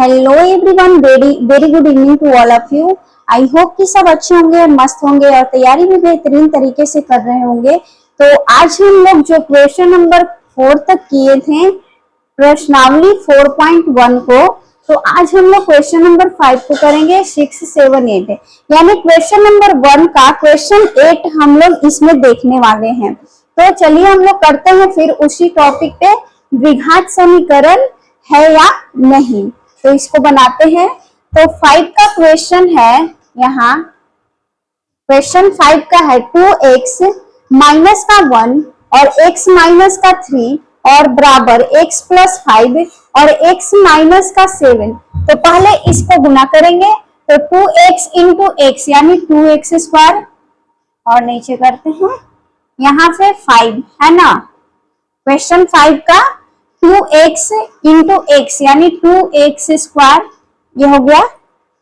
Hello everyone, very very good evening to all of you. I hope कि सब अच्छे होंगे, मस्त होंगे और तैयारी भी बेहतरीन तरीके से कर रहे होंगे। तो आज हम लोग जो क्वेश्चन नंबर 4 तक किए थे प्रश्नावली 4.1 को, तो आज हम लोग क्वेश्चन नंबर 5 को करेंगे 6, 7, 8 यानी क्वेश्चन नंबर 1 का क्वेश्चन 8 हम लोग इसमें देखने वाले हैं। तो चलिए हम लोग करते हैं फिर उसी टॉपिक पे, द्विघात समीकरण है या नहीं। तो इसको बनाते हैं। तो 5 का क्वेश्चन है, यहाँ क्वेश्चन 5 का है 2x माइनस का 1 और x माइनस का 3 और बराबर x प्लस 5 और x माइनस का 7। तो पहले इसको गुना करेंगे, तो 2x इंटू एक्स यानी 2x स्क्वायर और नीचे करते हैं यहाँ से 5 है ना। क्वेश्चन 5 का 2x इंटू एक्स यानी 2x स्क्वायर, ये हो गया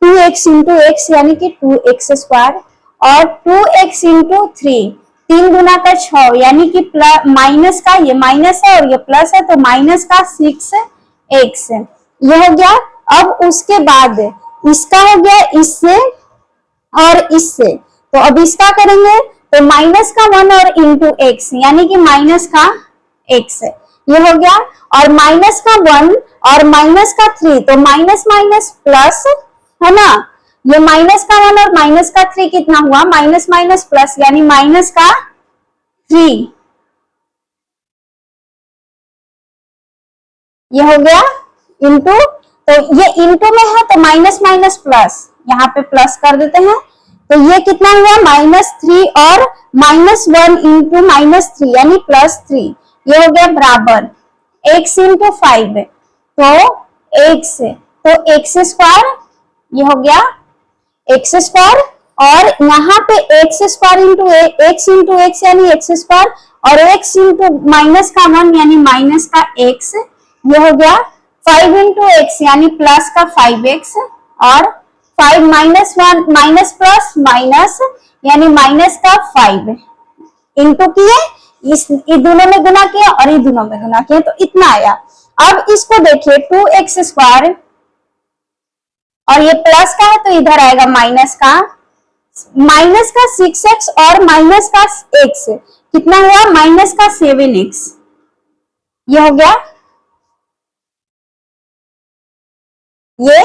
2x इंटू एक्स यानी कि 2x स्क्वायर और 2x इंटू 3, 3 गुना का 6 यानी कि माइनस का, ये माइनस है और ये प्लस है तो माइनस का 6x, ये हो गया। अब उसके बाद इसका हो गया इससे और इससे, तो अब इसका करेंगे तो माइनस का 1 और इंटू एक्स यानी कि माइनस का x, ये हो गया। और माइनस का 1 और माइनस का 3 तो माइनस माइनस प्लस है ना। ये माइनस का 1 और माइनस का 3 कितना हुआ, माइनस माइनस प्लस यानी माइनस का 3, ये हो गया इंटू, तो ये इंटू में है तो माइनस माइनस प्लस, यहाँ पे प्लस कर देते हैं। तो ये कितना हुआ -3 और -1 इंटू -3 यानी +3, ये हो गया बराबर x इंटू 5 तो x, तो x स्क्वायर, ये हो गया x स्क्वायर और यहाँ पे x स्क्वायर इंटू x यानी x स्क्वायर और x इंटू माइनस का 1 यानी माइनस का x, ये हो गया 5 इंटू x यानी प्लस का 5x और 5 माइनस 1 माइनस प्लस माइनस यानी माइनस का 5 इंटू किए, इस दोनों में गुना किया और ये दोनों में गुना किया तो इतना आया। अब इसको देखिए 2x स्क्वायर और ये प्लस का है तो इधर आएगा माइनस का 6x और माइनस का x, कितना हुआ माइनस का 7x, ये हो गया ये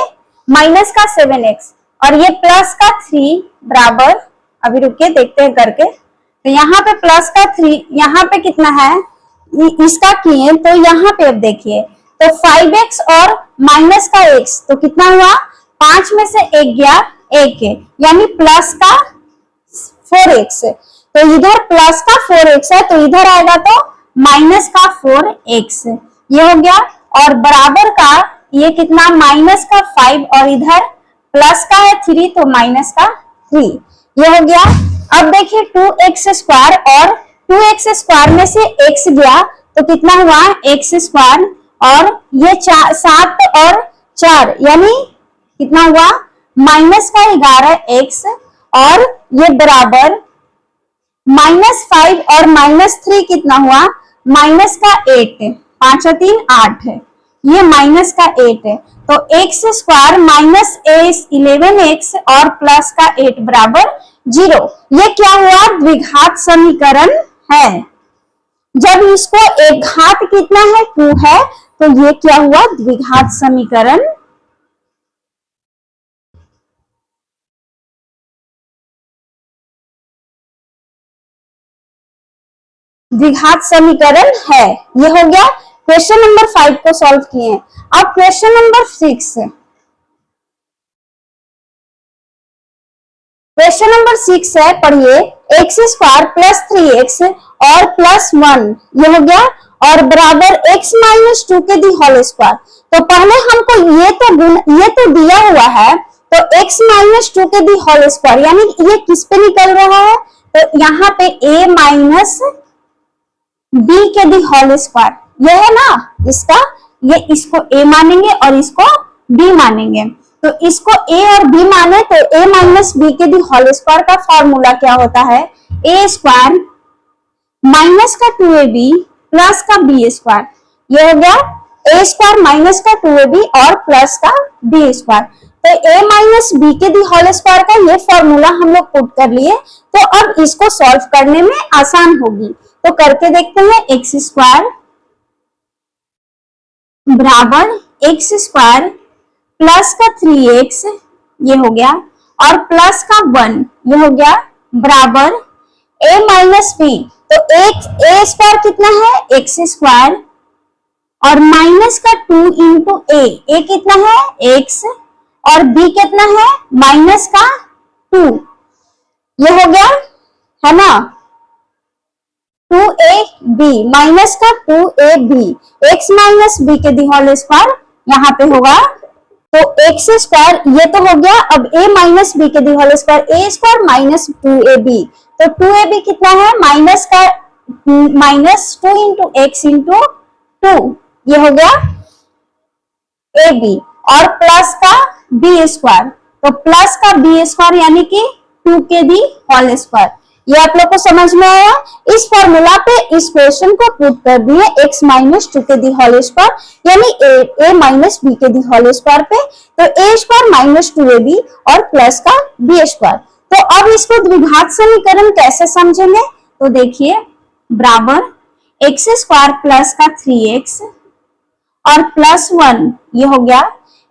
माइनस का 7x और ये प्लस का 3 बराबर, अभी रुकिए देखते हैं करके। तो यहाँ पे प्लस का 3, यहाँ पे कितना है इसका किए तो यहाँ पे अब देखिए तो 5x और माइनस का x तो कितना हुआ, 5 में से 1 गया 1 यानी प्लस का 4x, तो इधर प्लस का 4x है तो इधर आएगा तो माइनस का 4x, ये हो गया। और बराबर का ये कितना माइनस का 5 और इधर प्लस का है 3 तो माइनस का 3, ये हो गया। अब देखिए 2x स्क्वायर और 2x स्क्वायर में से x गया तो कितना हुआ x स्क्वायर और ये 7 और 4 यानी कितना हुआ माइनस का 11x और ये बराबर -5 और -3 कितना हुआ माइनस का 8, 5 और 3 8, ये माइनस का 8 है तो x स्क्वायर माइनस 11x और प्लस का 8 बराबर 0। ये क्या हुआ द्विघात समीकरण है। जब इसको एक घात कितना है 2 है तो ये क्या हुआ द्विघात समीकरण, द्विघात समीकरण है। ये हो गया क्वेश्चन नंबर 5 को सॉल्व किए। अब क्वेश्चन नंबर 6, क्वेश्चन नंबर 6 है, पढ़िए x स्क्वायर प्लस 3x और प्लस 1, ये हो गया और बराबर x माइनस 2 के दी होल स्क्वायर। तो पहले हमको ये तो दिया हुआ है तो x माइनस 2 के दी होल स्क्वायर यानी ये किस पे निकल रहा है, तो यहाँ पे a माइनस b के दी होल स्क्वायर, ये है ना इसका, ये इसको a मानेंगे और इसको b मानेंगे। तो इसको a और b माने तो a माइनस b के दी होल स्क्वायर का फॉर्मूला क्या होता है, a स्क्वायर माइनस का 2ab प्लस का b स्क्वायर, ये हो गया a स्क्वायर माइनस का 2ab और प्लस का बी स्क्वायर। तो a माइनस बी के दी होल स्क्वायर का ये फॉर्मूला हम लोग पुट कर लिए। तो अब इसको सॉल्व करने में आसान होगी, तो करके देखते हैं। एक्स स्क्वायर बराबर एक्स स्क्वायर प्लस का 3x ये हो गया और प्लस का 1 ये हो गया बराबर a माइनस बी। तो एक a स्क्वायर कितना है एक्स स्क्वायर और माइनस का 2 इंटू a कितना है x और b कितना है माइनस का 2 ये हो गया है ना 2ab माइनस का 2ab x माइनस b के दी होल स्क्वायर यहाँ पे होगा। तो एक्स स्क्वायर ये तो हो गया। अब a माइनस बी के the whole square a square minus 2ab। तो 2ab कितना है माइनस का माइनस 2 इंटू एक्स इंटू 2 ये हो गया ab और प्लस का बी स्क्वायर। तो प्लस का बी स्क्वायर यानी कि 2 के दी होल स्क्वायर। ये आप लोग को समझ में आया। इस फॉर्मूला पे इस क्वेश्चन को पुट कर दिए x माइनस 2 के दी होल स्क्वायर यानी a माइनस बी के दी होल स्क्वायर पे। तो a स्क्वायर माइनस 2ab और प्लस का b स्क्वायर। तो अब इसको द्विघात समीकरण कैसे समझेंगे, तो देखिए बराबर एक्स स्क्वायर प्लस का 3x और प्लस 1 ये हो गया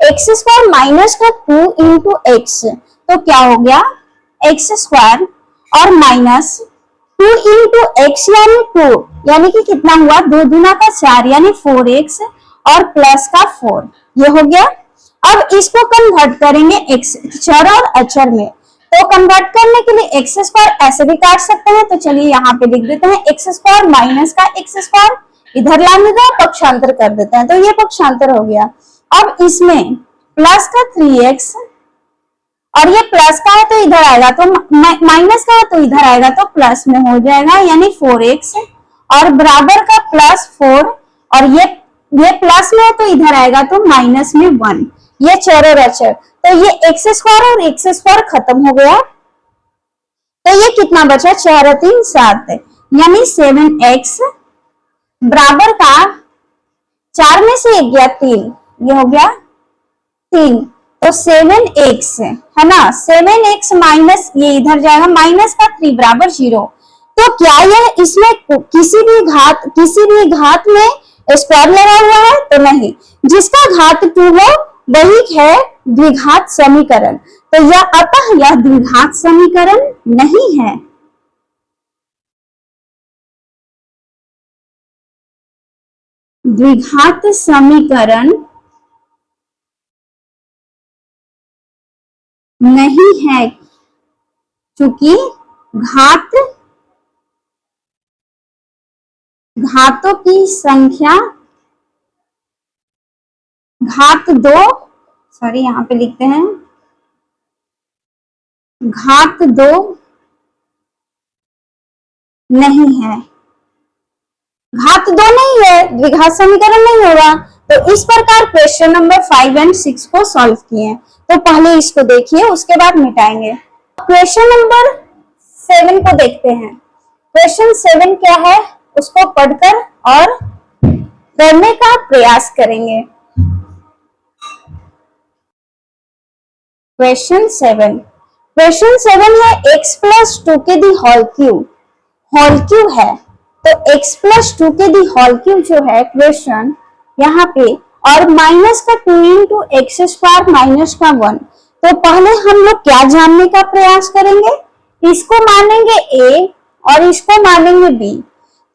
एक्स स्क्वायर माइनस का 2 इंटू एक्स। तो क्या हो गया एक्स स्क्वायर और माइनस 2 इंटू एक्स यानी 2 यानी कि कितना हुआ 2 दूना का 4 यानी 4x और प्लस का 4 ये हो गया। अब इसको कन्वर्ट करेंगे एक्स चर और अचर में। तो कन्वर्ट करने के लिए एक्स स्क्वायर ऐसे भी काट सकते हैं। तो चलिए यहाँ पे लिख देते हैं एक्स स्क्वायर माइनस का एक्स स्क्वायर इधर लाने का पक्षांतर कर देते हैं। तो ये पक्षांतर हो गया। अब इसमें प्लस का 3x और ये प्लस का है तो इधर आएगा, तो माइनस का है तो इधर आएगा, तो प्लस में हो जाएगा यानी 4x और बराबर का प्लस 4 और ये प्लस में है तो इधर आएगा तो माइनस में 1। ये चर और अचर। तो ये एक्स स्क्वायर और एक्स स्क्वायर खत्म हो गया। तो ये कितना बचा 4 और 3 7 यानी 7x बराबर का 4 में से 1 गया 3 ये हो गया 3। तो 7x है ना 7x माइनस ये इधर जाएगा माइनस का 3 बराबर 0। तो क्या यह इसमें किसी भी घात में स्क्वायर लगा हुआ है, तो नहीं। जिसका घात 2 हो वही है द्विघात समीकरण। तो यह अतः यह द्विघात समीकरण नहीं है। द्विघात समीकरण नहीं है क्योंकि घातों की संख्या घात 2 सॉरी यहां पे लिखते हैं घात 2 नहीं है। घात 2 नहीं है द्विघात समीकरण नहीं होगा। तो इस प्रकार क्वेश्चन नंबर 5 और 6 को सॉल्व किए। तो पहले इसको देखिए उसके बाद मिटाएंगे। क्वेश्चन नंबर 7 को देखते हैं। क्वेश्चन 7 क्या है उसको पढ़कर और करने का प्रयास करेंगे। क्वेश्चन 7 है x प्लस 2 के दी होल क्यूब है। तो x प्लस 2 के दी होल क्यूब जो है क्वेश्चन यहाँ पे और माइनस का 2 इंटू एक्स स्क्वायर माइनस का 1। तो पहले हम लोग क्या जानने का प्रयास करेंगे, इसको मानेंगे a और इसको मानेंगे b।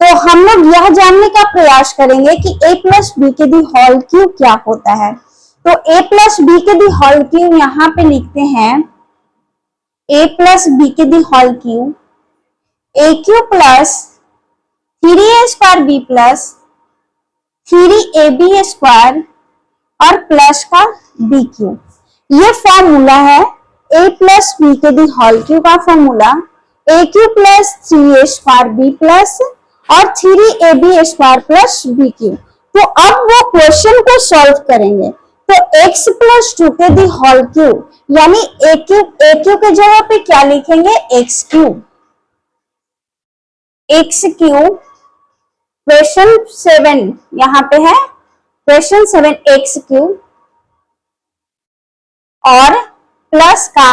तो हम लोग यह जानने का प्रयास करेंगे कि a प्लस बी के दी होल क्यूब क्या होता है। तो a प्लस बी के दी होल क्यूब यहाँ पे लिखते हैं a प्लस बी के the whole cube a cube plus 3a square b plus 3ab square और प्लस का b क्यूब। ये फॉर्मूला है a प्लस बी के दी होल क्यूब का formula a cube plus 3a square b plus और 3ab square plus b cube. तो अब वो क्वेश्चन को सॉल्व करेंगे। तो x प्लस 2 के दी होल क्यूब यानी a क्यूब के जगह पे क्या लिखेंगे x क्यूब क्वेश्चन 7 यहाँ पे है क्वेश्चन 7 x क्यूब और प्लस का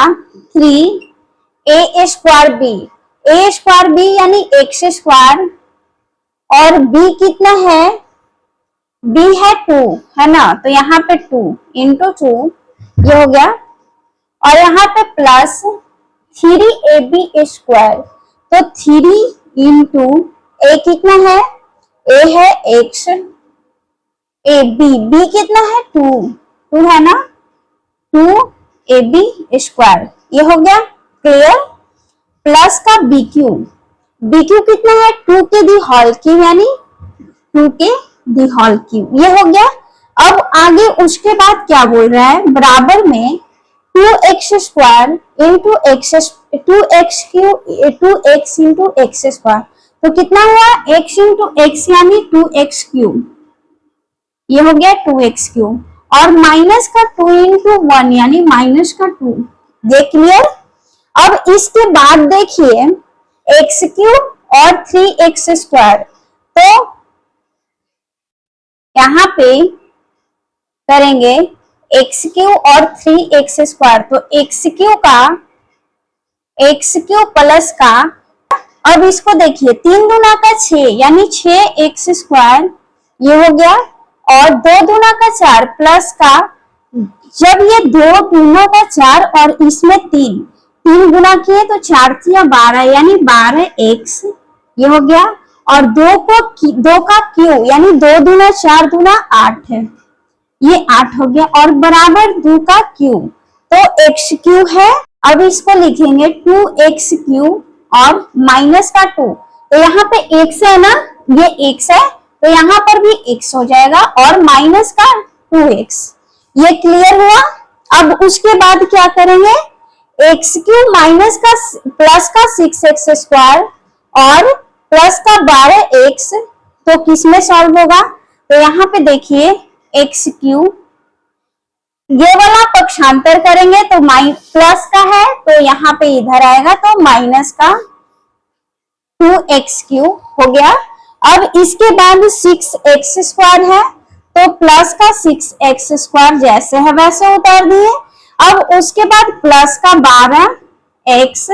3a स्क्वायर बी, ए स्क्वायर बी यानी एक्स स्क्वायर, और बी कितना है, बी है 2, है ना, तो यहाँ पे 2 इंटू 2 ये हो गया, और यहाँ पे प्लस 3ab स्क्वायर, तो 3 इंटू ए कितना है, ए है एक्स, ए बी कितना है 2 है ना, 2ab स्क्वायर, ये हो गया क्लियर। प्लस का बी क्यू कितना है 2 के दी होल क्यूब यानी 2 के दी होल क्यूब, ये हो गया। अब आगे उसके बाद क्या बोल रहा है, बराबर में 2x square into x, 2x into x square, तो कितना हुआ x इंटू एक्स यानी 2x क्यूब, ये हो गया 2x क्यूब, और माइनस का 2 इंटू 1 यानी माइनस का 2, ये क्लियर। अब इसके बाद देखिए एक्स क्यूब और 3x स्क्वायर, तो यहाँ पे करेंगे एक्स क्यूब और 3x स्क्वायर, तो एक्स क्यूब प्लस का, अब इसको देखिए 3 दूना का 6 यानी 6x स्क्वायर, ये हो गया, और 2 दूना का 4 प्लस का, जब ये 2 दूना का 4 और इसमें 3 गुना किए तो 4 या 12 यानी 12x, ये हो गया, और 2 का क्यू यानी 2 दूना 4 दूना 8 है, ये 8 हो गया, और बराबर 2 का क्यू, तो x क्यू है। अब इसको लिखेंगे 2x क्यू और माइनस का 2, तो यहाँ पे x है ना, ये x है, तो यहाँ पर भी x हो जाएगा, और माइनस का 2x, ये क्लियर हुआ। अब उसके बाद क्या करेंगे, एक्स क्यूब माइनस का प्लस का 6x स्क्वायर और प्लस का 12x, तो किसमें सॉल्व होगा, तो यहाँ पे देखिए एक्स क्यूब, ये वाला पक्षांतर करेंगे तो प्लस का है, तो यहाँ पे इधर आएगा, तो माइनस का 2x क्यूब हो गया। अब इसके बाद 6x स्क्वायर है, तो प्लस का 6x स्क्वायर जैसे है वैसे उतार दिए। अब उसके बाद प्लस का 12x,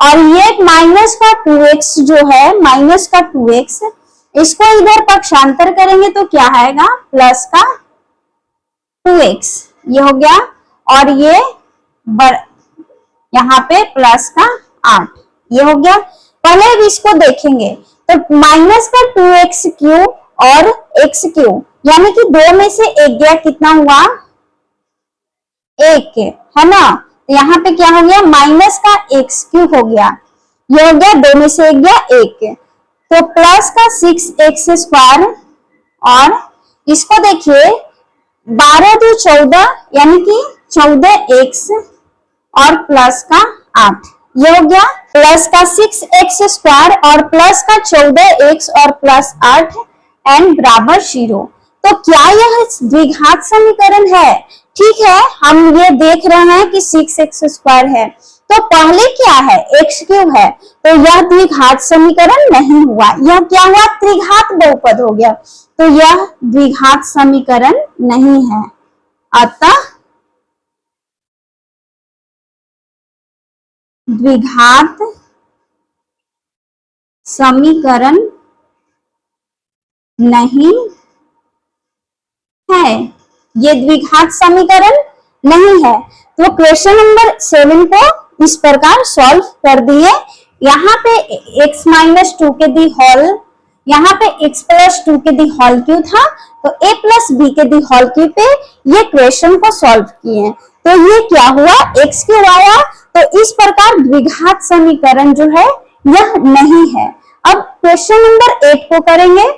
और ये माइनस का 2x जो है, माइनस का 2x, इसको इधर पक्षांतर करेंगे तो क्या आएगा, प्लस का 2x, ये हो गया, और ये यहाँ पे प्लस का 8, ये हो गया। पहले अब इसको देखेंगे, तो माइनस का 2x क्यूब और x क्यूब, यानी कि 2 में से 1 गया, कितना हुआ 1, है ना, यहाँ पे क्या हो गया, माइनस का x क्यूब हो गया, ये हो गया, 2 में से 1 गया 1, तो प्लस का 6x स्क्वायर, और इसको देखिए 12 दो 14 यानी कि 14x, और प्लस का 8, ये हो गया, प्लस का 6x स्क्वायर और प्लस का 14x और प्लस 8 एंड बराबर 0। तो क्या यह द्विघात समीकरण है, ठीक है, हम ये देख रहे हैं कि 6x स्क्वायर है, तो पहले क्या है, x क्यूब है, तो यह द्विघात समीकरण नहीं हुआ, यह क्या हुआ, त्रिघात बहुपद हो गया, तो यह द्विघात समीकरण नहीं है, अतः द्विघात समीकरण नहीं है, ये द्विघात समीकरण नहीं है। तो क्वेश्चन नंबर 7 को इस प्रकार सॉल्व कर दिए। यहाँ पे x माइनस 2 के दी होल, यहाँ पे x प्लस 2 के दी होल क्यू था, तो a प्लस बी के दी होल क्यू पे ये क्वेश्चन को सॉल्व किए, तो ये क्या हुआ, x क्यूब आया। तो इस प्रकार द्विघात समीकरण जो है यह नहीं है। अब क्वेश्चन नंबर 8 को करेंगे।